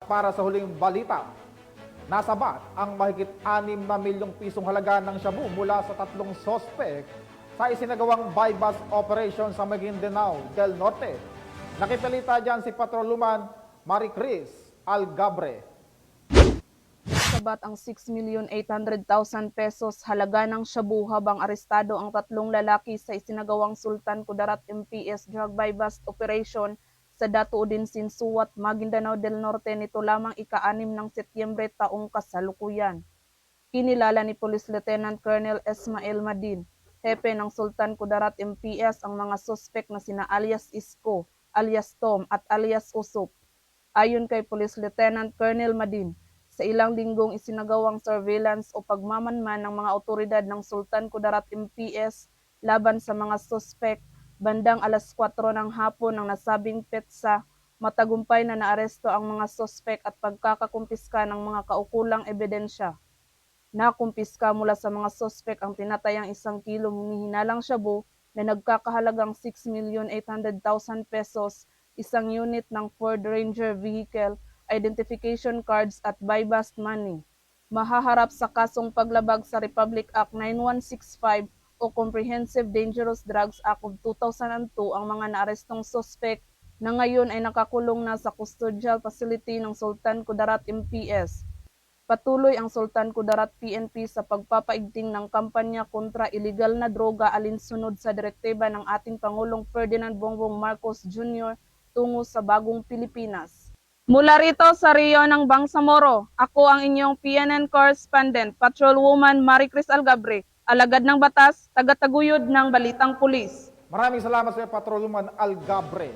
para sa huling balita, nasabat ang mahigit 6 na milyong pisong halaga ng shabu mula sa 3 sospek sa isinagawang buy-bust operation sa Maguindanao del Norte. Nakipalita dyan si Patrolwoman Maricris Algabre. Sabat ang 6,800,000 pesos halaga ng shabu habang arestado ang 3 lalaki sa isinagawang Sultan Kudarat MPS Drug Buy-Bust Operation sa Datu Udinsin Suwat, Maguindanao del Norte nito lamang ika-6 ng Setyembre taong kasalukuyan. Kinilala ni Police Lieutenant Colonel Esmael Madin, hepe ng Sultan Kudarat MPS, ang mga sospek na sina alias Isko, alias Tom at alias Usop. Ayon kay Police Lieutenant Colonel Madin, sa ilang linggong isinagawang surveillance o pagmamanman ng mga otoridad ng Sultan Kudarat MPS laban sa mga sospek, bandang alas 4 ng hapon ng nasabing petsa, matagumpay na naaresto ang mga sospek at pagkakakumpiska ng mga kaukulang ebidensya. Nakumpiska mula sa mga sospek ang tinatayang 1 kilong hinihinalang shabu na nagkakahalagang 6,800,000 pesos, 1 unit ng Ford Ranger vehicle, identification cards at buy-bust money. Mahaharap sa kasong paglabag sa Republic Act 9165 o Comprehensive Dangerous Drugs Act of 2002 ang mga naarestong sospek na ngayon ay nakakulong na sa custodial facility ng Sultan Kudarat MPS. Patuloy ang Sultan Kudarat PNP sa pagpapaigting ng kampanya kontra iligal na droga alinsunod sa direktiba ng ating Pangulong Ferdinand Bongbong Marcos Jr. tungo sa bagong Pilipinas. Mula rito sa Rio ng Bangsamoro, ako ang inyong PNN correspondent, Patrolwoman Maricris Algabre, alagad ng batas, tagataguyod ng Balitang Pulis. Maraming salamat sa Patrolwoman Algabre.